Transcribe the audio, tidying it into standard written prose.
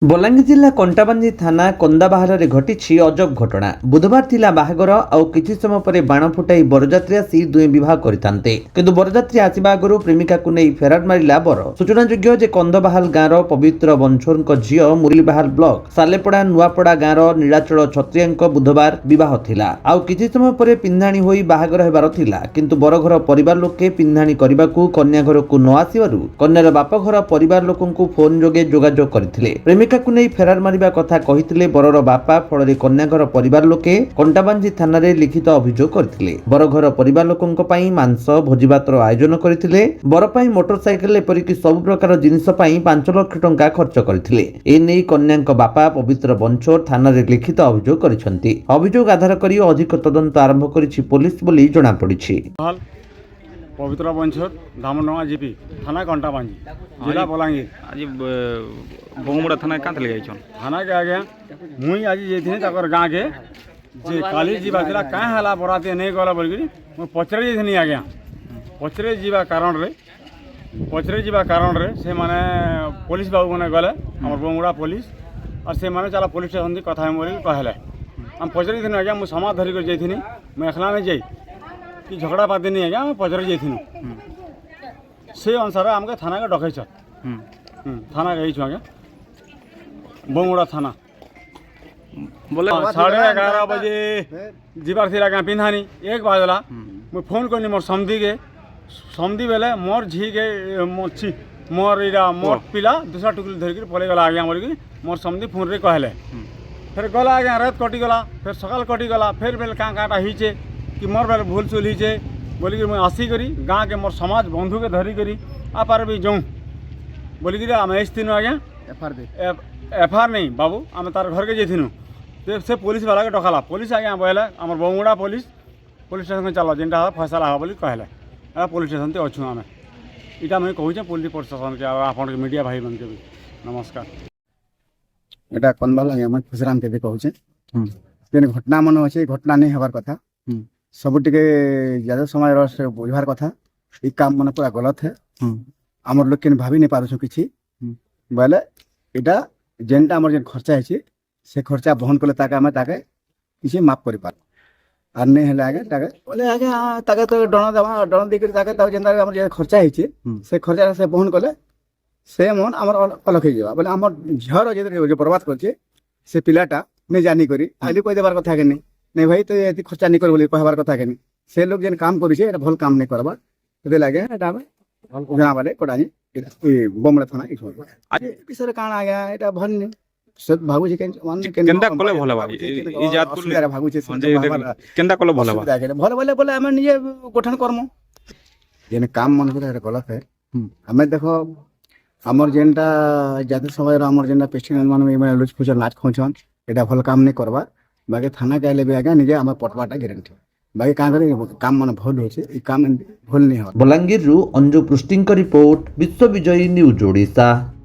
ବଲାଙ୍ଗୀର ଜିଲ୍ଲା କଣ୍ଟାବାଞ୍ଜି ଥାନା କନ୍ଦାବାହାରରେ ଘଟିଛି ଅଜବ ଘଟଣା। ବୁଧବାର ଥିଲା ବାହାଘର ଆଉ କିଛି ସମୟ ପରେ ବାଣ ଫୁଟାଇ ବରଯାତ୍ରୀ ଆସି ଦୁହେଁ ବିବାହ କରିଥାନ୍ତେ, କିନ୍ତୁ ବରଯାତ୍ରୀ ଆସିବା ଆଗରୁ ପ୍ରେମିକାକୁ ନେଇ ଫେରାର ମାରିଲା ବର। ସୂଚନାଯୋଗ୍ୟ ଯେ କନ୍ଦବାହାଲ ଗାଁର ପବିତ୍ର ବଂଶୋରଙ୍କ ଝିଅ ମୁରଲିବାହାଲ ବ୍ଲକ ସାଲେପଡ଼ା ନୂଆପଡ଼ା ଗାଁର ନୀଳାଚଳ ଛତ୍ରିଆଙ୍କ ବୁଧବାର ବିବାହ ଥିଲା। ଆଉ କିଛି ସମୟ ପରେ ପିନ୍ଧାଣୀ ହୋଇ ବାହାଘର ହେବାର ଥିଲା, କିନ୍ତୁ ବରଘର ପରିବାର ଲୋକେ ପିନ୍ଧାଣୀ କରିବାକୁ କନ୍ୟା ଘରକୁ ନ ଆସିବାରୁ କନ୍ୟାର ବାପଘର ପରିବାର ଲୋକଙ୍କୁ ଫୋନ ଯୋଗେ ଯୋଗାଯୋଗ କରିଥିଲେ। ପ୍ରେମିକାକୁ ନେଇ ଫେରାର ମାରିବା କଥା କହିଥିଲେ ବରର ବାପା। ଫଳରେ କନ୍ୟାଘର ପରିବାର ଲୋକେ କଣ୍ଟାବାଞ୍ଜି ଥାନାରେ ଲିଖିତ ଅଭିଯୋଗ କରିଥିଲେ। ବରଘର ପରିବାର ଲୋକଙ୍କ ପାଇଁ ମାଂସ ଭୋଜିଭାତର ଆୟୋଜନ କରିଥିଲେ। ବର ପାଇଁ ମୋଟରସାଇକେଲ ଏପରିକି ସବୁ ପ୍ରକାର ଜିନିଷ ପାଇଁ 5 ଲକ୍ଷ ଟଙ୍କା ଖର୍ଚ୍ଚ କରିଥିଲେ। ଏନେଇ କନ୍ୟାଙ୍କ ବାପା ପବିତ୍ର ବଂଶୋର ଥାନାରେ ଲିଖିତ ଅଭିଯୋଗ କରିଛନ୍ତି। ଅଭିଯୋଗ ଆଧାର କରି ଅଧିକ ତଦନ୍ତ ଆରମ୍ଭ କରିଛି ପୋଲିସ ବୋଲି ଜଣାପଡ଼ିଛି। पवित्र बंशोर धामनवा जीपी थाना कंटाबांजी जिला बलांगीर। आज बहुमुड़ा थाना क्या लगे थाना के आगे मुई आज जाइए गाँ के जे काली जीवा क्या है बराती नहीं गला बोल मुझे पचरे जाइए आज्ञा पचरे जीवा कारण रे से माने पुलिस बाबू मैंने गले आम बहुमुड़ा पुलिस और से माने चला पुलिस स्टेशन कथा बोल कहले हम पचरे आज्ञा मुझे समाज धरिक जाइए मुझे एकला नहीं जाई कि झगड़ा पाती नहीं आज्ञा मैं पचरे जाइए से अनुसार आमके थाना के डकैछ थाना गई आज्ञा बहुमुड़ा थाना बोले 11:30 बजे जीवार थी आज्ञा पिंधानी 1 बजला मुझे फोन करनी मोर समधी बेले मोर झी के मोर इरा मोर पिला दूसरा टुकली धरिक पलि गला आज्ञा बोलिक मोर समधी फोन रे कहले फिर गला आज्ञा रात कटिगला फिर सकाल कटिगला फिर बेले क्या काँटा होचे कि मोर बेले भूल चूल होचे बोलिक मुझे आसिक गाँ के मोर समाज बंधु के धरिक आपार भी जाऊँ बोलिक आम आईथिन आज्ञा एफआर नहीं बाबू आम तार घर के जाइथिनु तो से पुलिस वाला के डकाला पुलिस आज्ञा बोले आम बहुमुड़ा पुलिस स्टेशन चल जेनटा फैसला हाँ बोली कहले पुलिस स्टेशन से अच्छू आम इटा मुझे कहूँ पुलिस प्रशासन के आप मीडिया भाई मन के भी नमस्कार। এটা কনবাল আগে আমি খুশরাম কে কହୁছে যেন ঘটনা মনে আছে ঘটনা नहीं হবার কথা सब टिके ज्यादा समय बुझार कथा ये काम मन पूरा गलत है आमर लोग के भाभी नहीं पारुछ किसी बोले इटा जेनटा आमर जेन खर्चा है से खर्चा बहन कले ताके आमे ताके किसी माफ करि पार आर नहीं हेले आगे ताके बोले आगे ताके तो डण देवा डण दे कर ताके ता जेनटा आमर जे खर्चा है से खर्चा से बहन कले से मन आमर अलग हो जावा बोले आमर झर जे बर्बाद करछे से पिलाटा नहीं जानी करी आली कोई देबार कथा के नहीं भाई तो ये खर्चा नहीं कर बोली कहबार कथा के से लोग जेन काम करिछे एटा भल काम नहीं करबा तो लागे एटा जना बारे कोडानी बमड़ा थाना आज विषय काण आ गया एटा भल नहीं सब भागु जे केंदा कोले भले भाई ई जात कोले भागु जे केंदा कोले भले भाई भल बोले बोले हम निजे गठन करम जेन काम मन करे एटा गलत है हमें देखो हमर जेनटा जाते समय हमर जेनटा पेशेंट मान में लुच फुचर नाच खोचन एटा भल काम नहीं करबा बाकी थाना के भी आगे निजे आम पटवाटा ग्यारंटी बाकी क्या काम मन भल हो काम भल नहीं हो। बलांगीर अंजु पृष्टि रिपोर्ट विश्व विजयी न्यूज ओडिशा।